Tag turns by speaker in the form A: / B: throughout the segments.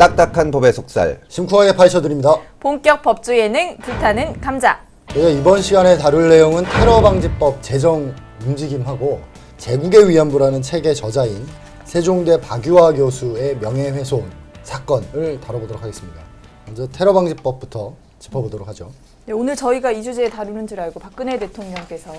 A: 딱딱한 법의 속살.
B: 심쿵하게 파헤쳐드립니다.
C: 본격 법조 예능 불타는 감자.
B: 저희가 이번 시간에 다룰 내용은 테러방지법 제정 움직임하고 제국의 위안부라는 책의 저자인 세종대 박유화 교수의 명예훼손 사건을 다뤄보도록 하겠습니다. 먼저 테러방지법부터 짚어보도록 하죠.
C: 네, 오늘 저희가 이 주제에 다루는 줄 알고 박근혜 대통령께서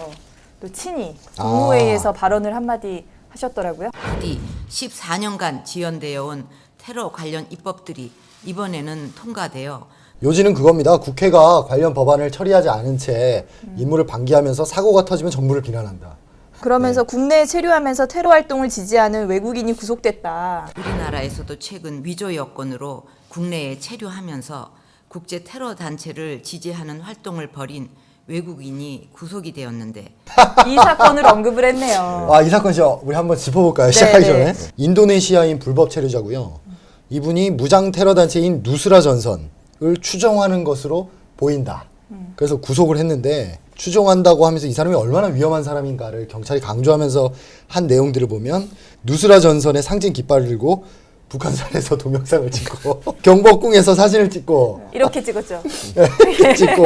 C: 또 친히 국무회의에서 발언을 한마디 하셨더라고요.
D: 부디 14년간 지연되어 온 테러 관련 입법들이 이번에는 통과되어
B: 요지는 그겁니다. 국회가 관련 법안을 처리하지 않은 채 임무를 방기하면서 사고가 터지면 정부를 비난한다.
C: 그러면서 국내에 체류하면서 테러 활동을 지지하는 외국인이 구속됐다.
D: 우리나라에서도 최근 위조 여건으로 국내에 체류하면서 국제 테러 단체를 지지하는 활동을 벌인 외국인이 구속이 되었는데
C: 이 사건을 언급을 했네요.
B: 이 사건 우리 한번 짚어볼까요? 시작하기
C: 네.
B: 전에. 인도네시아인 불법 체류자고요. 이분이 무장 테러 단체인 누스라 전선을 추종하는 것으로 보인다. 그래서 구속을 했는데 추종한다고 하면서 이 사람이 얼마나 위험한 사람인가를 경찰이 강조하면서 한 내용들을 보면 누스라 전선의 상징 깃발을 들고 북한산에서 동영상을 찍고 경복궁에서 사진을 찍고
C: 이렇게 찍었죠.
B: 찍고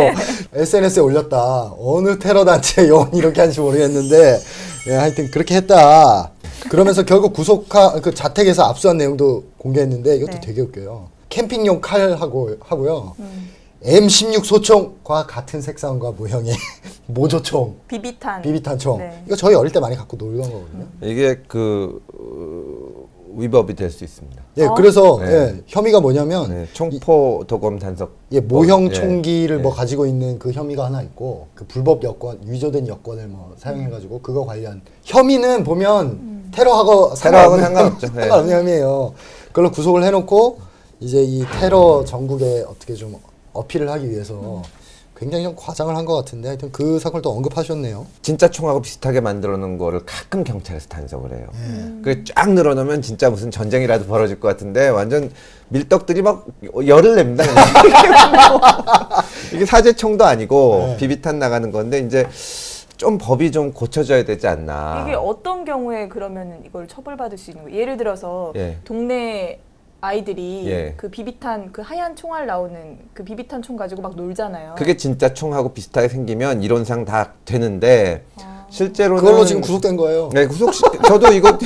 B: SNS에 올렸다. 어느 테러 단체 요원이 이렇게 하는지 모르겠는데 하여튼 그렇게 했다. 그러면서 결국 그 자택에서 압수한 내용도 공개했는데 이것도
C: 네.
B: 되게 웃겨요. 캠핑용 칼하고요. M16 소총과 같은 색상과 모형의 모조총, 비비탄 총.
C: 네.
B: 이거 저희 어릴 때 많이 갖고 놀던 거거든요.
A: 이게 위법이 될 수 있습니다.
B: 예, 그래서
A: 네.
B: 혐의가 뭐냐면
A: 네, 총포 도검 단속.
B: 모형
A: 예,
B: 총기를
A: 예.
B: 뭐 가지고 있는 그 혐의가 하나 있고 그 불법 여권, 위조된 여권을 뭐 사용해가지고 그거 관련 혐의는 보면 테러하고
A: 상관없죠. 예.
B: 상관없는 혐의예요. 그걸로 구속을 해놓고 이제 이 테러 전국에 어떻게 좀 어필을 하기 위해서 굉장히 좀 과장을 한 것 같은데 하여튼 그 사건을 또 언급하셨네요.
A: 진짜 총하고 비슷하게 만들어 놓은 거를 가끔 경찰에서 단속을 해요. 그게 쫙 늘어놓으면 진짜 무슨 전쟁이라도 벌어질 것 같은데 완전 밀떡들이 막 열을 냅니다. 이게 사제총도 아니고
B: 네.
A: 비비탄 나가는 건데 이제 좀 법이 좀 고쳐져야 되지 않나.
C: 이게 어떤 경우에 그러면 이걸 처벌받을 수 있는 거예요? 예를 들어서
A: 예.
C: 동네 아이들이
A: 예.
C: 그 비비탄 그 하얀 총알 나오는 그 비비탄 총 가지고 막 놀잖아요.
A: 그게 진짜 총하고 비슷하게 생기면 이론상 다 되는데 실제로는
B: 그걸로 지금 구속된 거예요.
A: 네, 저도 이거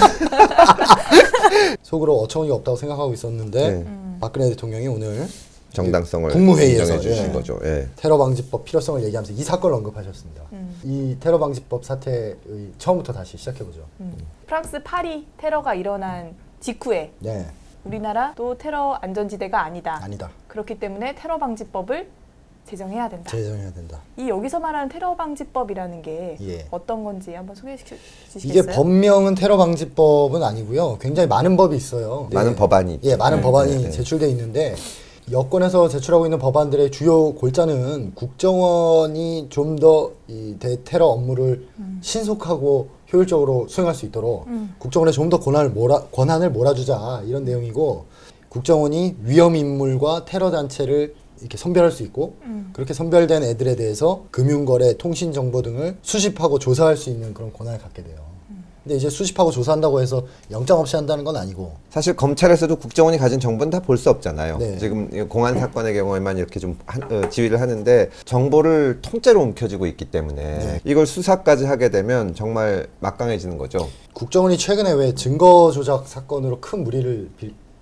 B: 속으로 어처구니 없다고 생각하고 있었는데
A: 네.
B: 박근혜 대통령이 오늘
A: 정당성을
B: 국무회의에서
A: 인정해 주신
B: 예.
A: 거죠. 예.
B: 테러 방지법 필요성을 얘기하면서 이 사건을 언급하셨습니다. 이 테러 방지법 사태의 처음부터 다시 시작해 보죠.
C: 프랑스 파리 테러가 일어난 직후에
B: 네,
C: 우리나라도 테러 안전지대가 아니다.
B: 아니다.
C: 그렇기 때문에 테러 방지법을 제정해야 된다.
B: 제정해야 된다.
C: 이 여기서 말하는 테러 방지법이라는 게
B: 예.
C: 어떤 건지 한번 소개해 주시겠어요?
B: 이게 법명은 테러 방지법은 아니고요. 굉장히 많은 법이 있어요.
A: 많은 법안이 있죠.
B: 예, 많은
A: 네,
B: 법안이
A: 네, 네.
B: 제출돼 있는데 여권에서 제출하고 있는 법안들의 주요 골자는 국정원이 좀 더 이 대테러 업무를 신속하고 효율적으로 수행할 수 있도록 국정원에 좀 더 권한을 몰아주자 이런 내용이고 국정원이 위험 인물과 테러 단체를 이렇게 선별할 수 있고 그렇게 선별된 애들에 대해서 금융거래, 통신정보 등을 수집하고 조사할 수 있는 그런 권한을 갖게 돼요. 근데 이제 수집하고 조사한다고 해서 영장 없이 한다는 건 아니고
A: 사실 검찰에서도 국정원이 가진 정보는 다 볼 수 없잖아요.
B: 네.
A: 지금 공안 사건의 경우에만 이렇게 좀 지휘를 하는데 정보를 통째로 움켜쥐고 있기 때문에
B: 네.
A: 이걸 수사까지 하게 되면 정말 막강해지는 거죠.
B: 국정원이 최근에 왜 증거 조작 사건으로 큰 무리를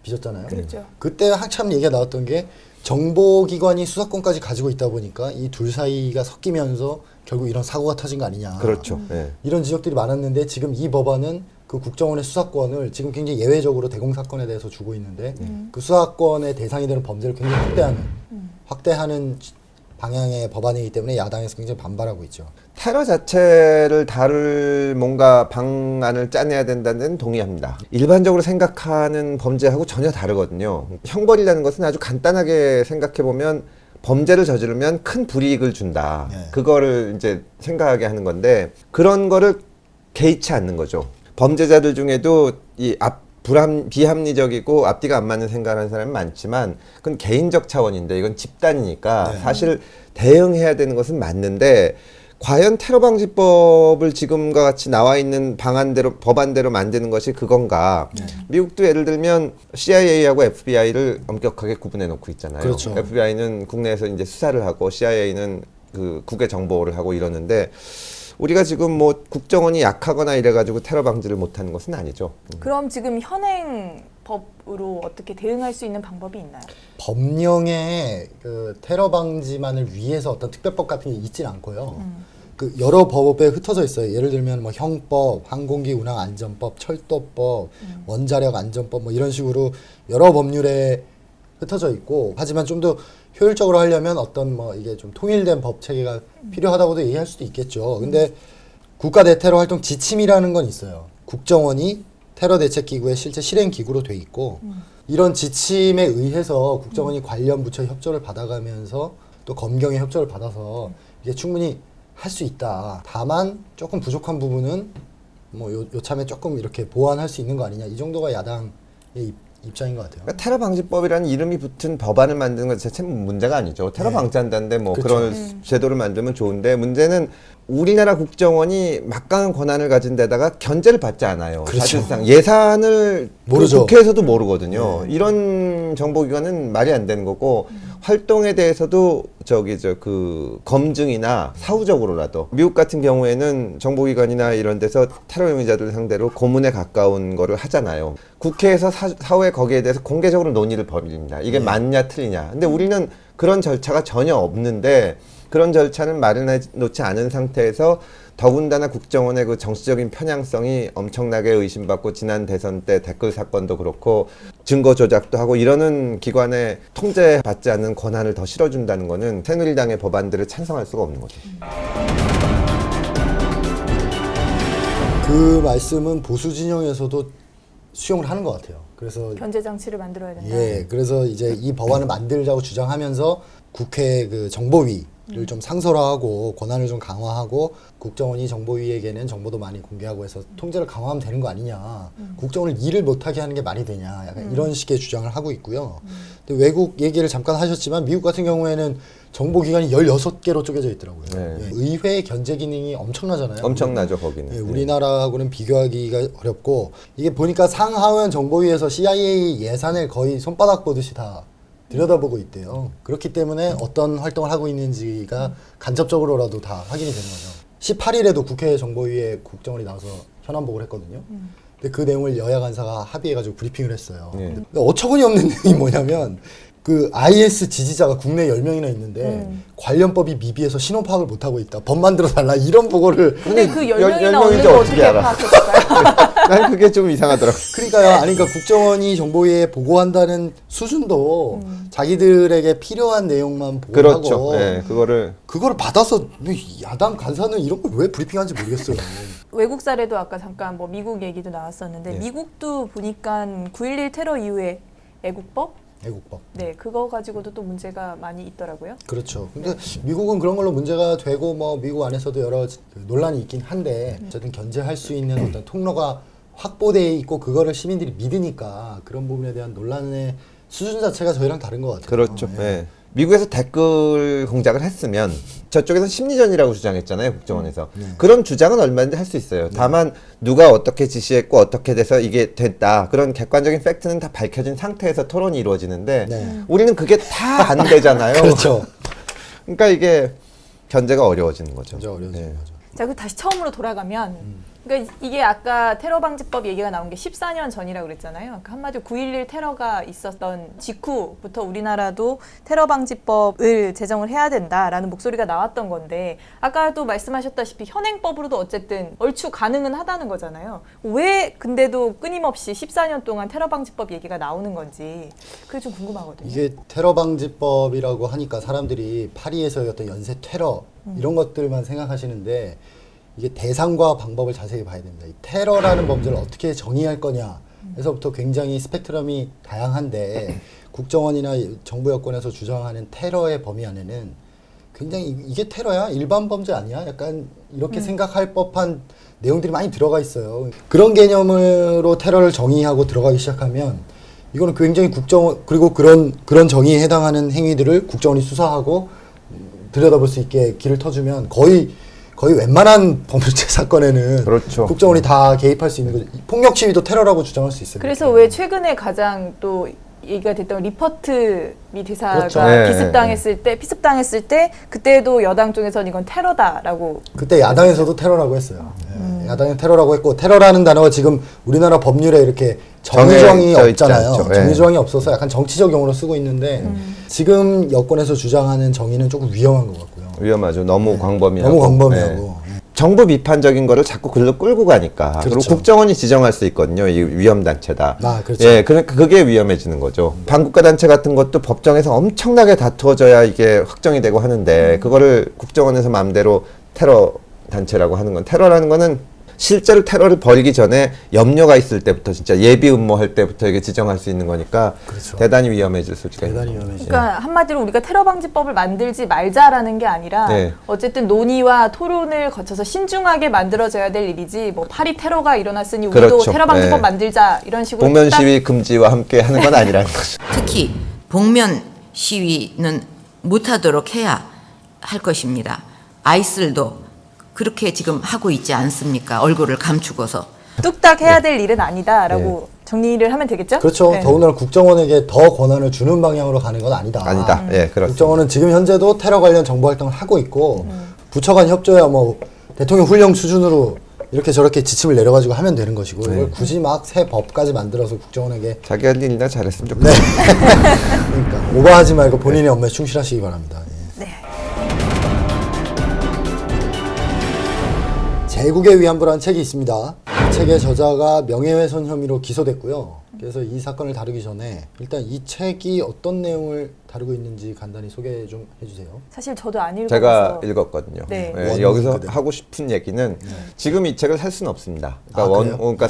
B: 빚었잖아요.
C: 그렇죠.
B: 그때 한참 얘기가 나왔던 게 정보기관이 수사권까지 가지고 있다 보니까 이 둘 사이가 섞이면서 결국 이런 사고가 터진 거 아니냐.
A: 그렇죠. 예.
B: 이런 지적들이 많았는데 지금 이 법안은 그 국정원의 수사권을 지금 굉장히 예외적으로 대공사건에 대해서 주고 있는데 그 수사권의 대상이 되는 범죄를 굉장히 확대하는 방향의 법안이기 때문에 야당에서 굉장히 반발하고 있죠.
A: 테러 자체를 다룰 뭔가 방안을 짜내야 된다는 데는 동의합니다. 일반적으로 생각하는 범죄하고 전혀 다르거든요. 형벌이라는 것은 아주 간단하게 생각해보면 범죄를 저지르면 큰 불이익을 준다.
B: 네.
A: 그거를 이제 생각하게 하는 건데 그런 거를 개의치 않는 거죠. 범죄자들 중에도 비합리적이고 앞뒤가 안 맞는 생각을 하는 사람이 많지만 그건 개인적 차원인데 이건 집단이니까
B: 네.
A: 사실 대응해야 되는 것은 맞는데 과연 테러 방지법을 지금과 같이 나와 있는 방안대로 법안대로 만드는 것이 그건가? 미국도 예를 들면 CIA하고 FBI를 엄격하게 구분해 놓고 있잖아요.
B: 그렇죠.
A: FBI는 국내에서 이제 수사를 하고 CIA는 그 국외 정보를 하고 이러는데 우리가 지금 뭐 국정원이 약하거나 이래가지고 테러 방지를 못하는 것은 아니죠.
C: 그럼 지금 현행 법으로 어떻게 대응할 수 있는 방법이 있나요?
B: 법령에 그 테러 방지만을 위해서 어떤 특별법 같은 게 있진 않고요. 그 여러 법에 흩어져 있어요. 예를 들면 뭐 형법, 항공기 운항 안전법, 철도법, 원자력 안전법 뭐 이런 식으로 여러 법률에 흩어져 있고, 하지만 좀 더 효율적으로 하려면 어떤 뭐 이게 좀 통일된 법 체계가 필요하다고도 얘기할 수도 있겠죠. 근데 국가 대테러 활동 지침이라는 건 있어요. 국정원이 테러 대책 기구의 실제 실행 기구로 돼 있고, 이런 지침에 의해서 국정원이 관련 부처 협조를 받아가면서 또 검경의 협조를 받아서 이게 충분히 할 수 있다. 다만 조금 부족한 부분은 뭐 요참에 조금 이렇게 보완할 수 있는 거 아니냐. 이 정도가 야당의 입장인 것 같아요.
A: 그러니까 테러 방지법이라는 이름이 붙은 법안을 만드는 것 자체는 문제가 아니죠. 테러
B: 네.
A: 방지한다는데 뭐
B: 그렇죠.
A: 그런 제도를 만들면 좋은데, 문제는 우리나라 국정원이 막강한 권한을 가진 데다가 견제를 받지 않아요.
B: 그렇죠.
A: 사실상 예산을
B: 모르죠.
A: 국회에서도 모르거든요.
B: 네.
A: 이런 정보기관은 말이 안 되는 거고, 활동에 대해서도 그 검증이나 사후적으로라도, 미국 같은 경우에는 정보기관이나 이런 데서 테러 용의자들 상대로 고문에 가까운 거를 하잖아요. 국회에서 사후에 거기에 대해서 공개적으로 논의를 벌입니다. 이게 맞냐 틀리냐. 근데 우리는 그런 절차가 전혀 없는데, 그런 절차는 마련해 놓지 않은 상태에서 더군다나 국정원의 그 정치적인 편향성이 엄청나게 의심받고, 지난 대선 때 댓글 사건도 그렇고 증거 조작도 하고 이러는 기관에 통제받지 않는 권한을 더 실어준다는 거는 새누리당의 법안들을 찬성할 수가 없는 거죠.
B: 그 말씀은 보수 진영에서도 수용을 하는 것 같아요. 그래서
C: 견제 장치를 만들어야 된다.
B: 예, 그래서 이제 이 법안을 만들자고 주장하면서 국회 그 정보위를 좀 상설화하고 권한을 좀 강화하고, 국정원이 정보위에게는 정보도 많이 공개하고 해서 통제를 강화하면 되는 거 아니냐. 국정원을 일을 못하게 하는 게 말이 되냐. 약간 이런 식의 주장을 하고 있고요. 근데 외국 얘기를 잠깐 하셨지만 미국 같은 경우에는 정보기관이 16개로 쪼개져 있더라고요.
A: 네.
B: 예, 의회 견제 기능이 엄청나잖아요.
A: 엄청나죠, 거기는.
B: 예, 우리나라하고는 비교하기가 어렵고, 이게 보니까 상하원 정보위에서 CIA 예산을 거의 손바닥 보듯이 다 들여다보고 있대요. 그렇기 때문에 어떤 활동을 하고 있는지가 간접적으로라도 다 확인이 되는 거죠. 18일에도 국회 정보위에 국정원이 나와서 현안 보고를 했거든요. 근데 그 내용을 여야 간사가 합의해가지고 브리핑을 했어요.
A: 예.
B: 근데 어처구니 없는 내용이 뭐냐면, 그 IS 지지자가 국내에 10명이나 있는데 관련법이 미비해서 신원 파악을 못하고 있다. 법 만들어 달라. 이런 보고를.
C: 근데 그
A: 열
C: 10명이나
A: 명인지
C: 없는 거
A: 어떻게
C: 어떻게
A: 알아?
C: 파악했을까요?
A: 난 그게 좀 이상하더라고요.
B: 그러니까요. 아니, 그러니까 국정원이 정보위에 보고한다는 수준도 자기들에게 필요한 내용만 보고하고,
A: 그렇죠. 예,
B: 그거를 받아서 야당 간사는 이런 걸 왜 브리핑하는지 모르겠어요.
C: 외국 사례도 아까 잠깐 뭐 미국 얘기도 나왔었는데,
A: 네.
C: 미국도 보니까 9.11 테러 이후에 애국법?
B: 애국법.
C: 네, 그거 가지고도 또 문제가 많이 있더라고요.
B: 그렇죠. 근데 미국은 그런 걸로 문제가 되고, 뭐 미국 안에서도 여러 논란이 있긴 한데, 어쨌든 견제할 수 있는 어떤 통로가 확보되어 있고 그거를 시민들이 믿으니까 그런 부분에 대한 논란의 수준 자체가 저희랑 다른 것 같아요.
A: 그렇죠.
B: 예.
A: 예. 미국에서 댓글 공작을 했으면 저쪽에서는 심리전이라고 주장했잖아요, 국정원에서. 그런 주장은 얼마든지 할 수 있어요. 다만 누가 어떻게 지시했고 어떻게 돼서 이게 됐다, 그런 객관적인 팩트는 다 밝혀진 상태에서 토론이 이루어지는데,
B: 네.
A: 우리는 그게 다 안 되잖아요.
B: 그렇죠.
A: 그러니까 이게 견제가 어려워지는 거죠.
B: 진짜 어려워지는
A: 예.
B: 거죠.
C: 자, 그 다시 처음으로 돌아가면, 그러니까 이게 아까 테러 방지법 얘기가 나온 게 14년 전이라고 그랬잖아요. 그러니까 한마디로 9.11 테러가 있었던 직후부터 우리나라도 테러 방지법을 제정을 해야 된다라는 목소리가 나왔던 건데, 아까도 말씀하셨다시피 현행법으로도 어쨌든 얼추 가능은 하다는 거잖아요. 왜 근데도 끊임없이 14년 동안 테러 방지법 얘기가 나오는 건지 그게 좀 궁금하거든요.
B: 이게 테러 방지법이라고 하니까 사람들이 파리에서의 어떤 연쇄 테러 이런 것들만 생각하시는데, 이게 대상과 방법을 자세히 봐야 됩니다. 이 테러라는 범죄를 어떻게 정의할 거냐에서부터 굉장히 스펙트럼이 다양한데, 국정원이나 정부 여권에서 주장하는 테러의 범위 안에는 굉장히 이게 테러야? 일반 범죄 아니야? 약간 이렇게 생각할 법한 내용들이 많이 들어가 있어요. 그런 개념으로 테러를 정의하고 들어가기 시작하면 이거는 굉장히 국정원, 그리고 그런 정의에 해당하는 행위들을 국정원이 수사하고 들여다볼 수 있게 길을 터주면 거의 거의 웬만한 범죄 사건에는
A: 그렇죠.
B: 국정원이 다 개입할 수 있는 거죠. 폭력 시위도 테러라고 주장할 수 있어요.
C: 그래서 왜 최근에 가장 또 얘기가 됐던 리퍼트 미 대사가
B: 그렇죠.
A: 네.
C: 피습당했을 때 그때도 여당 쪽에서는 이건 테러다라고
B: 그때 야당에서도 테러라고 했어요. 예, 야당은 테러라고 했고 테러라는 단어가 지금 우리나라 법률에 이렇게 정의조항이
A: 정해져 있지
B: 없잖아요.
A: 않죠. 예.
B: 정의조항이 없어서 약간 정치적 용어로 쓰고 있는데 지금 여권에서 주장하는 정의는 조금 위험한 것 같고요.
A: 위험하죠. 너무 광범위하고.
B: 너무 광범위하고.
A: 예. 정부 비판적인 거를 자꾸 글로 끌고 가니까. 그리고
B: 그렇죠.
A: 국정원이 지정할 수 있거든요. 이 위험 단체다.
B: 아, 그렇죠.
A: 예, 그러니까 그게 위험해지는 거죠. 반국가 단체 같은 것도 법정에서 엄청나게 다투어져야 이게 확정이 되고 하는데 그거를 국정원에서 마음대로 테러 단체라고 하는 건 테러라는 거는 실제로 테러를 벌이기 전에 염려가 있을 때부터 진짜 예비 음모할 때부터 이게 지정할 수 있는 거니까
B: 그렇죠.
A: 대단히 위험해질 수가 있는
B: 대단히
A: 거죠.
B: 위험해지죠.
C: 그러니까 한마디로 우리가 테러 방지법을 만들지 말자라는 게 아니라
A: 네.
C: 어쨌든 논의와 토론을 거쳐서 신중하게 만들어져야 될 일이지 뭐 파리 테러가 일어났으니 우리도
A: 그렇죠.
C: 테러 방지법
A: 네.
C: 만들자 이런 식으로
A: 복면
C: 딱
A: 시위 금지와 함께 하는 건 아니라는 거죠.
D: 특히 복면 시위는 못하도록 해야 할 것입니다. 아이슬도 그렇게 지금 하고 있지 않습니까? 얼굴을 감추고서.
C: 뚝딱 해야 될 일은 아니다라고 정리를 하면 되겠죠?
B: 그렇죠.
C: 네.
B: 더군다나 국정원에게 더 권한을 주는 방향으로 가는 건 아니다.
A: 아니다. 예, 그렇습니다.
B: 국정원은 지금 현재도 테러 관련 정보 활동을 하고 있고 부처 간 협조야 뭐 대통령 훈령 수준으로 이렇게 저렇게 지침을 내려가지고 하면 되는 것이고 이걸 굳이 막 새 법까지 만들어서 국정원에게
A: 자기 할 일이나 잘했으면 좋겠어요.
B: 그러니까 오버하지 말고 본인의 업무에 충실하시기 바랍니다. 예.
C: 네.
B: 제국의 위안부라는 책이 있습니다. 이 책의 저자가 명예훼손 혐의로 기소됐고요. 그래서 이 사건을 다루기 전에 일단 이 책이 어떤 내용을 다루고 있는지 간단히 소개 좀 해주세요.
C: 사실 저도 안 읽어서
A: 제가 읽었거든요.
C: 네.
A: 예,
B: 원문
A: 여기서
B: 그대로.
A: 하고 싶은 얘기는 지금 이 책을 살 수는 없습니다.
B: 아, 그래요?
A: 그러니까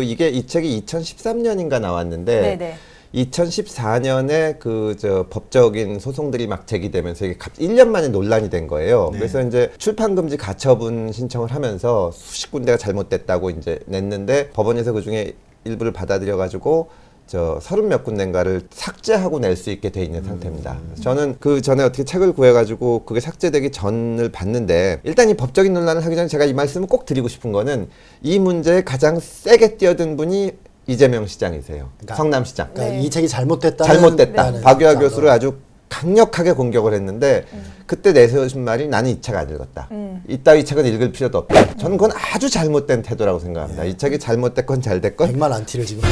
A: 이게 이 책이 2013년인가 나왔는데
C: 네네.
A: 2014년에 법적인 소송들이 막 제기되면서 이게 1년 만에 논란이 된 거예요.
B: 네.
A: 그래서 이제 출판 금지 가처분 신청을 하면서 수십 군데가 잘못됐다고 이제 냈는데 법원에서 그 중에 일부를 받아들여 가지고 30몇 군데인가를 삭제하고 낼 수 있게 돼 있는 상태입니다. 그래서 저는 그 전에 어떻게 책을 구해가지고 그게 삭제되기 전을 봤는데 일단 이 법적인 논란을 하기 전에 제가 이 말씀을 꼭 드리고 싶은 거는 이 문제에 가장 세게 뛰어든 분이 이재명 시장이세요.
B: 그러니까-
A: 성남시장.
B: 그러니까
C: 네.
B: 이 책이 잘못됐다.
A: 잘못됐다. 박유하 교수를 아주 강력하게 공격을 했는데 그때 내세우신 말이 나는 이 책 안 읽었다. 이따위 책은 읽을 필요도 없다. 저는 그건 아주 잘못된 태도라고 생각합니다. 이 책이 잘못됐건 잘됐건
B: 100만 안티를 지금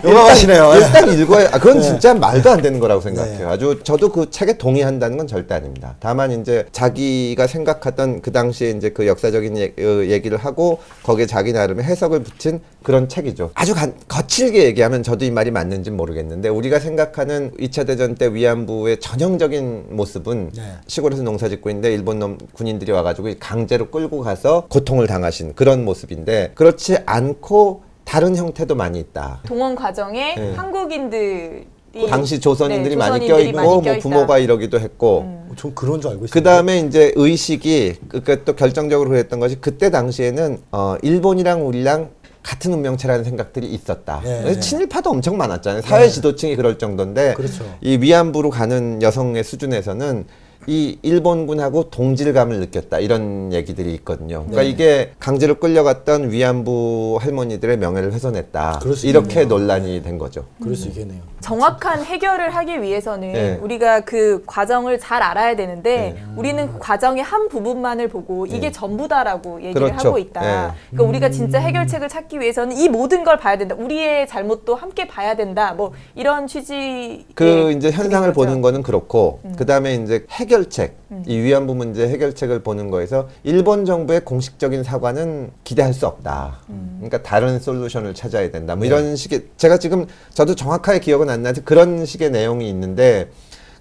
B: 용감하시네요.
A: 일단 읽어야 그건
B: 네.
A: 진짜 말도 안 되는 거라고 생각해요. 아주 저도 그 책에 동의한다는 건 절대 아닙니다. 다만 이제 자기가 생각하던 그 당시에 이제 그 역사적인 얘기를 하고 거기에 자기 나름의 해석을 붙인 그런 책이죠. 아주 거칠게 얘기하면 저도 이 말이 맞는지 모르겠는데 우리가 생각하는 2차 대전 때 위안부의 전형적인 모습은
B: 네.
A: 시골에서 농사 짓고 있는데 일본 군인들이 와가지고 강제로 끌고 가서 고통을 당하신 그런 모습인데 그렇지 않고 다른 형태도 많이 있다.
C: 동원 과정에
A: 네.
C: 한국인들이
A: 당시 조선인들이
C: 네,
A: 많이
C: 조선인들이
A: 껴있고 뭐
C: 껴있다.
A: 부모가 이러기도 했고
B: 전 그런 줄 알고 있어요.
A: 그 다음에 이제 의식이 또 결정적으로 그랬던 것이 그때 당시에는 일본이랑 우리랑 같은 운명체라는 생각들이 있었다.
B: 네.
A: 친일파도 엄청 많았잖아요. 사회 지도층이 그럴 정도인데
B: 그렇죠.
A: 이 위안부로 가는 여성의 수준에서는 이 일본군하고 동질감을 느꼈다 이런 얘기들이 있거든요. 그러니까
B: 네.
A: 이게 강제로 끌려갔던 위안부 할머니들의 명예를 훼손했다.
B: 그럴 수
A: 이렇게
B: 있겠네요.
A: 논란이 된 거죠.
B: 그럴 수 있겠네요.
C: 정확한 해결을 하기 위해서는
A: 네.
C: 우리가 그 과정을 잘 알아야 되는데
A: 네.
C: 우리는 그 과정의 한 부분만을 보고 이게 전부다라고 얘기를
A: 그렇죠.
C: 하고 있다.
A: 네.
C: 그러니까 우리가 진짜 해결책을 찾기 위해서는 이 모든 걸 봐야 된다. 우리의 잘못도 함께 봐야 된다. 뭐 이런 취지.
A: 그 이제 현상을 보는 거는 그렇고 그 다음에 이제 해결책 이 위안부 문제 해결책을 보는 거에서 일본 정부의 공식적인 사과는 기대할 수 없다. 그러니까 다른 솔루션을 찾아야 된다. 뭐 이런 식의 제가 지금 저도 정확하게 기억은 안 나서 그런 식의 내용이 있는데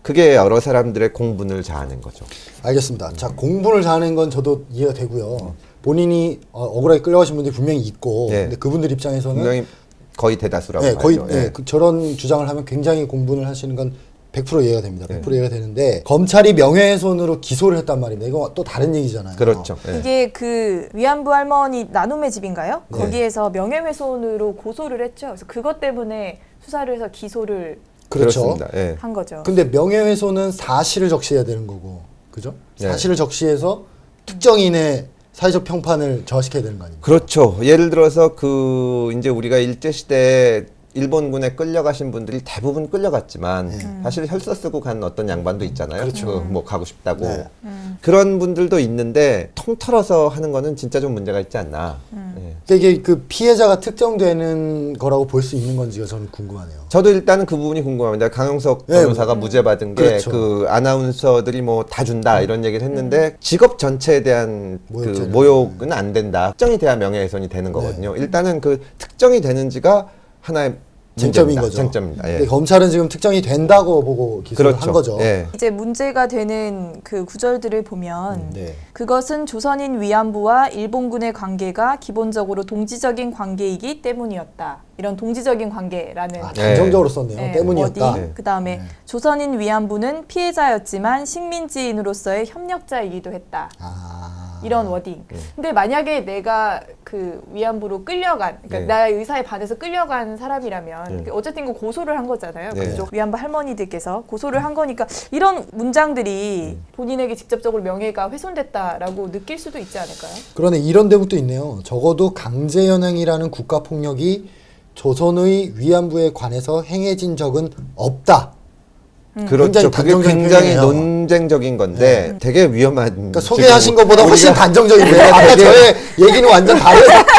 A: 그게 여러 사람들의 공분을 자아낸 거죠.
B: 알겠습니다. 자, 공분을 자는 건 저도 이해가 되고요. 본인이 억울하게 끌려가신 분들이 분명히 있고
A: 네.
B: 근데 그분들 입장에서는
A: 분명히 거의 대다수라고
B: 네, 거의
A: 봐야죠.
B: 네,
A: 예.
B: 저런 주장을 하면 굉장히 공분을 하시는 건 100% 이해가 됩니다.
A: 네.
B: 100% 이해가 되는데 검찰이 명예훼손으로 기소를 했단 말입니다. 이거 또 다른 얘기잖아요.
A: 그렇죠. 예.
C: 이게 그 위안부 할머니 나눔의 집인가요?
B: 네.
C: 거기에서 명예훼손으로 고소를 했죠. 그래서 그것 때문에 수사를 해서 기소를
B: 그렇죠.
A: 그렇습니다. 예.
C: 한 거죠.
B: 근데 명예훼손은 사실을 적시해야 되는 거고, 그죠?
A: 네.
B: 사실을 적시해서 특정인의 사회적 평판을 저하시켜야 되는 거 아닙니까?
A: 그렇죠. 예를 들어서 이제 우리가 일제 시대에 일본군에 끌려가신 분들이 대부분 끌려갔지만 사실 혈서 쓰고 간 어떤 양반도 있잖아요.
B: 그렇죠.
A: 뭐 가고 싶다고.
B: 네.
A: 그런 분들도 있는데 통틀어서 하는 거는 진짜 좀 문제가 있지 않나. 네.
B: 그러니까 이게 그 피해자가 특정되는 거라고 볼 수 있는 건지가 저는 궁금하네요.
A: 저도 일단은 그 부분이 궁금합니다. 강용석
B: 네,
A: 변호사가 무죄 받은 게
B: 그렇죠.
A: 그 아나운서들이 뭐 다 준다 이런 얘기를 했는데 직업 전체에 대한 그
B: 모욕죄는.
A: 모욕은 안 된다. 특정이 돼야 명예훼손이 되는 거거든요. 일단은 그 특정이 되는지가 하나의
B: 쟁점인
A: 문제입니다.
B: 거죠.
A: 쟁점입니다. 예.
B: 근데 검찰은 지금 특정이 된다고 보고 기소를
A: 그렇죠.
B: 한 거죠.
A: 예.
C: 이제 문제가 되는 그 구절들을 보면
B: 네.
C: 그것은 조선인 위안부와 일본군의 관계가 기본적으로 동지적인 관계이기 때문이었다. 이런 동지적인 관계라는
B: 아, 단정적으로 썼네요.
C: 네,
B: 때문이었다.
C: 워딩. 그다음에 조선인 위안부는 피해자였지만 식민지인으로서의 협력자이기도 했다.
B: 아.
C: 이런 워딩. 근데 만약에 내가 그 위안부로 끌려간, 그러니까
A: 네.
C: 나의 의사에 반해서 끌려간 사람이라면 어쨌든 그 고소를 한 거잖아요.
A: 네.
C: 그쪽 위안부 할머니들께서 고소를 한 거니까 이런 문장들이 본인에게 직접적으로 명예가 훼손됐다라고 느낄 수도 있지 않을까요?
B: 그러네, 이런 대목도 있네요. 적어도 강제연행이라는 국가폭력이 조선의 위안부에 관해서 행해진 적은 없다.
A: 그렇죠. 그게
B: 단정적인
A: 굉장히
B: 표현이에요.
A: 논쟁적인 건데 되게 위험한.
B: 그러니까 소개하신
A: 지금
B: 것보다 훨씬
A: 우리가-
B: 단정적인데
A: 우리가
B: 아까
A: 되게-
B: 저의 얘기는 완전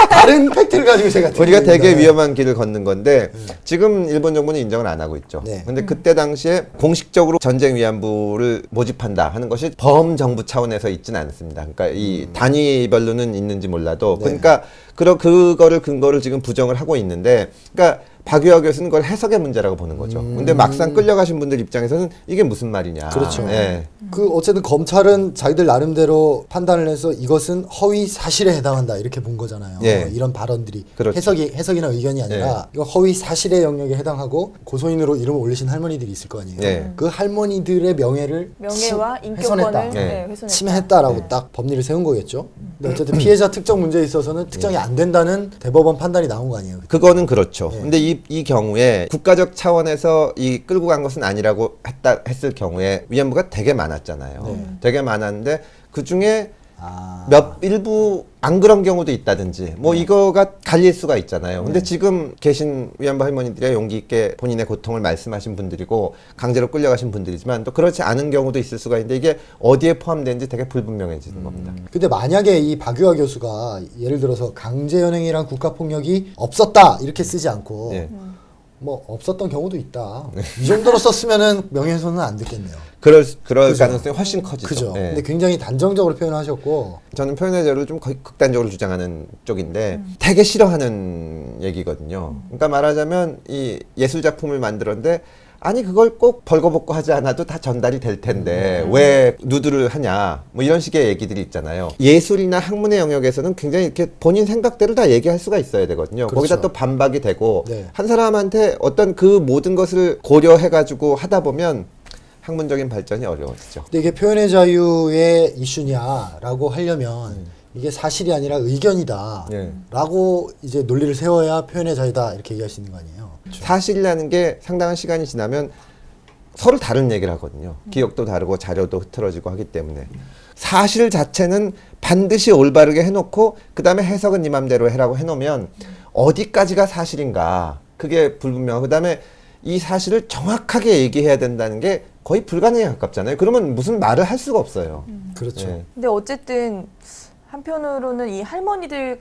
B: 다른 팩트를 가지고 제가
A: 우리가 되게
B: 드리는
A: 위험한 길을 걷는 건데 지금 일본 정부는 인정을 안 하고 있죠.
B: 네.
A: 근데 그때 당시에 공식적으로 전쟁 위안부를 모집한다 하는 것이 범정부 차원에서 있지는 않습니다. 그러니까 이 단위별로는 있는지 몰라도
B: 네.
A: 그러니까 그거를 근거를 지금 부정을 하고 있는데 그러니까 박유하 교수는 그걸 해석의 문제라고 보는 거죠. 근데 막상 끌려가신 분들 입장에서는 이게 무슨 말이냐.
B: 그렇죠.
A: 예.
B: 그 어쨌든 검찰은 자기들 나름대로 판단을 해서 이것은 허위 사실에 해당한다 이렇게 본 거잖아요.
A: 예.
B: 이런 발언들이
A: 그렇죠.
B: 해석이나 의견이 아니라 이거 허위 사실의 영역에 해당하고 고소인으로 이름을 올리신 할머니들이 있을 거 아니에요.
A: 예.
B: 그 할머니들의 명예를
C: 명예와 인격권을
B: 훼손했다.
C: 훼손했다.
B: 침해했다라고 딱 법리를 세운 거겠죠. 근데 어쨌든 피해자 특정 문제에 있어서는 특정이 안 된다는 대법원 판단이 나온 거 아니에요.
A: 그거는 그렇죠.
B: 네.
A: 근데 이 경우에 국가적 차원에서 이 끌고 간 것은 아니라고 했을 경우에 위안부가 되게 많았잖아요.
B: 네.
A: 되게 많았는데 그 중에
B: 아.
A: 일부 안 그런 경우도 있다든지 뭐 이거가 갈릴 수가 있잖아요. 근데 지금 계신 위안부 할머니들이 용기 있게 본인의 고통을 말씀하신 분들이고 강제로 끌려가신 분들이지만 또 그렇지 않은 경우도 있을 수가 있는데 이게 어디에 포함되는지 되게 불분명해지는 겁니다.
B: 근데 만약에 이 박유하 교수가 예를 들어서 강제연행이란 국가폭력이 없었다 이렇게 쓰지 않고
A: 예.
B: 뭐 없었던 경우도 있다. 이 정도로 썼으면은 명예훼손은 안 됐겠네요.
A: 그럴
B: 그죠.
A: 가능성이 훨씬 커지죠.
B: 그죠.
A: 예.
B: 근데 굉장히 단정적으로 표현하셨고
A: 저는 표현의 자유를 좀 거의 극단적으로 주장하는 쪽인데 되게 싫어하는 얘기거든요. 그러니까 말하자면 이 예술 작품을 만들었는데 아니 그걸 꼭 벌거벗고 하지 않아도 다 전달이 될 텐데 왜 누드를 하냐 뭐 이런 식의 얘기들이 있잖아요. 예술이나 학문의 영역에서는 굉장히 이렇게 본인 생각대로 다 얘기할 수가 있어야 되거든요.
B: 그렇죠.
A: 거기다 또 반박이 되고
B: 네.
A: 한 사람한테 어떤 그 모든 것을 고려해가지고 하다 보면 학문적인 발전이 어려워지죠.
B: 근데 이게 표현의 자유의 이슈냐라고 하려면 이게 사실이 아니라 의견이다
A: 예.
B: 라고 이제 논리를 세워야 표현의 자유다 이렇게 얘기할 수 있는 거 아니에요.
A: 사실이라는 게 상당한 시간이 지나면 서로 다른 얘기를 하거든요. 기억도 다르고 자료도 흐트러지고 하기 때문에 사실 자체는 반드시 올바르게 해놓고 그 다음에 해석은 네 맘대로 해라고 해놓으면 어디까지가 사실인가 그게 불분명하고 그 다음에 이 사실을 정확하게 얘기해야 된다는 게 거의 불가능에 가깝잖아요. 그러면 무슨 말을 할 수가 없어요.
B: 그렇죠.
A: 예.
C: 근데 어쨌든 한편으로는 이 할머니들의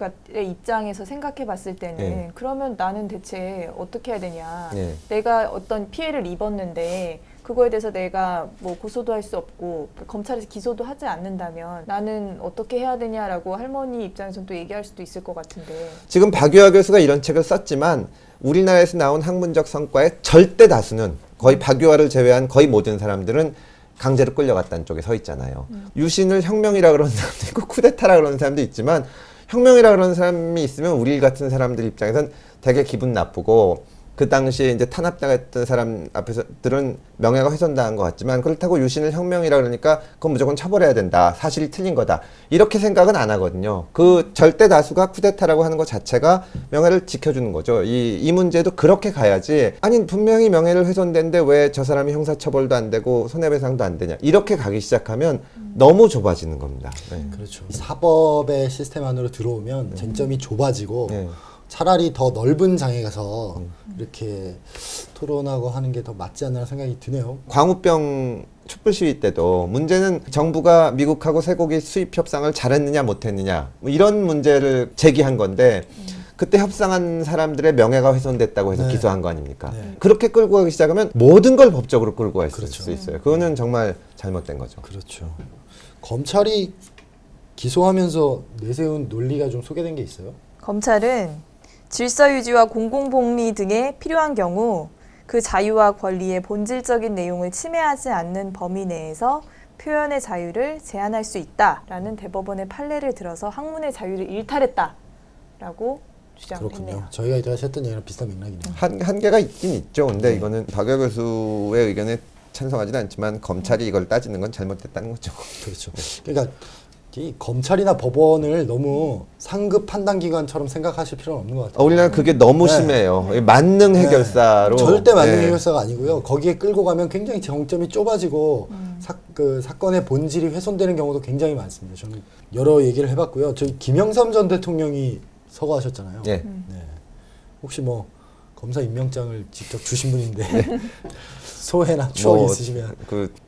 C: 입장에서 생각해 봤을 때는
A: 네.
C: 그러면 나는 대체 어떻게 해야 되냐.
A: 네.
C: 내가 어떤 피해를 입었는데 그거에 대해서 내가 뭐 고소도 할 수 없고 검찰에서 기소도 하지 않는다면 나는 어떻게 해야 되냐라고 할머니 입장에서는 또 얘기할 수도 있을 것 같은데.
A: 지금 박유하 교수가 이런 책을 썼지만 우리나라에서 나온 학문적 성과의 절대 다수는 거의 박유하를 제외한 거의 모든 사람들은 강제로 끌려갔다는 쪽에 서 있잖아요. 유신을 혁명이라 그러는 사람도 있고 쿠데타라 그러는 사람도 있지만 혁명이라 그러는 사람이 있으면 우리 같은 사람들 입장에선 되게 기분 나쁘고 그 당시에 이제 탄압당했던 사람 앞에서들은 명예가 훼손당한 것 같지만 그렇다고 유신을 혁명이라 그러니까 그건 무조건 처벌해야 된다. 사실이 틀린 거다. 이렇게 생각은 안 하거든요. 그 절대 다수가 쿠데타라고 하는 것 자체가 명예를 지켜주는 거죠. 이 문제도 그렇게 가야지. 아니 분명히 명예를 훼손된데 왜 저 사람이 형사처벌도 안 되고 손해배상도 안 되냐. 이렇게 가기 시작하면 너무 좁아지는 겁니다. 네.
B: 그렇죠. 사법의 시스템 안으로 들어오면 쟁점이 좁아지고
A: 네.
B: 차라리 더 넓은 장에 가서 이렇게 토론하고 하는 게 더 맞지 않나 생각이 드네요.
A: 광우병 촛불 시위 때도 문제는 정부가 미국하고 쇠고기 수입 협상을 잘했느냐 못했느냐 뭐 이런 문제를 제기한 건데 그때 협상한 사람들의 명예가 훼손됐다고 해서
B: 네.
A: 기소한 거 아닙니까?
B: 네.
A: 그렇게 끌고 가기 시작하면 모든 걸 법적으로 끌고 갈 수
B: 그렇죠.
A: 있어요. 그거는 정말 잘못된 거죠.
B: 그렇죠. 검찰이 기소하면서 내세운 논리가 좀 소개된 게 있어요?
C: 검찰은 질서 유지와 공공복리 등에 필요한 경우 그 자유와 권리의 본질적인 내용을 침해하지 않는 범위 내에서 표현의 자유를 제한할 수 있다라는 대법원의 판례를 들어서 학문의 자유를 일탈했다라고 주장했네요.
B: 그렇군요. 저희가 이따가 했던 얘기랑 비슷한 맥락이네요.
A: 한계가 있긴 있죠. 근데
B: 네.
A: 이거는 박여 교수의 의견에 찬성하지는 않지만 검찰이 이걸 따지는 건 잘못됐다는 거죠.
B: 그렇죠. 그러니까 이 검찰이나 법원을 너무 상급 판단 기관처럼 생각하실 필요는 없는 것 같아요.
A: 우리나라 그게 너무
B: 네.
A: 심해요. 만능 해결사로.
B: 절대 만능
A: 네.
B: 해결사가 아니고요. 거기에 끌고 가면 굉장히 정점이 좁아지고 그 사건의 본질이 훼손되는 경우도 굉장히 많습니다. 저는 여러 얘기를 해봤고요. 저희 김영삼 전 대통령이 서거하셨잖아요.
A: 네.
B: 네. 혹시 뭐 검사 임명장을 직접 주신 분인데 소회나 추억 있으시면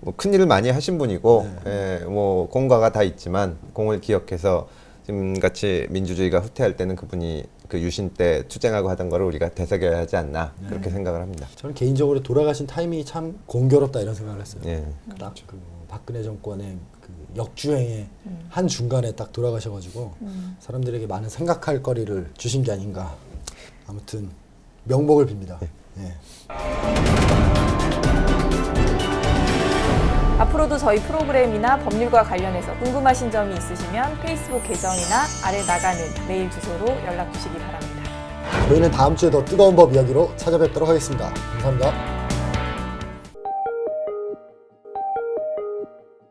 A: 뭐 큰일을 많이 하신 분이고
B: 네.
A: 예, 뭐 공과가 다 있지만 공을 기억해서 지금 같이 민주주의가 후퇴할 때는 그분이 그 유신 때 투쟁하고 하던 거를 우리가 되새겨야 하지 않나 그렇게 생각을 합니다.
B: 저는 개인적으로 돌아가신 타이밍이 참 공교롭다 이런 생각을 했어요.
A: 예.
B: 딱 그 박근혜 정권의 그 역주행의 한 중간에 딱 돌아가셔가지고 사람들에게 많은 생각할 거리를 주신 게 아닌가. 아무튼 명복을 빕니다. 예.
C: 앞으로도 저희 프로그램이나 법률과 관련해서 궁금하신 점이 있으시면 페이스북 계정이나 아래 나가는 메일 주소로 연락 주시기 바랍니다.
B: 저희는 다음 주에 더 뜨거운 법 이야기로 찾아뵙도록 하겠습니다. 감사합니다.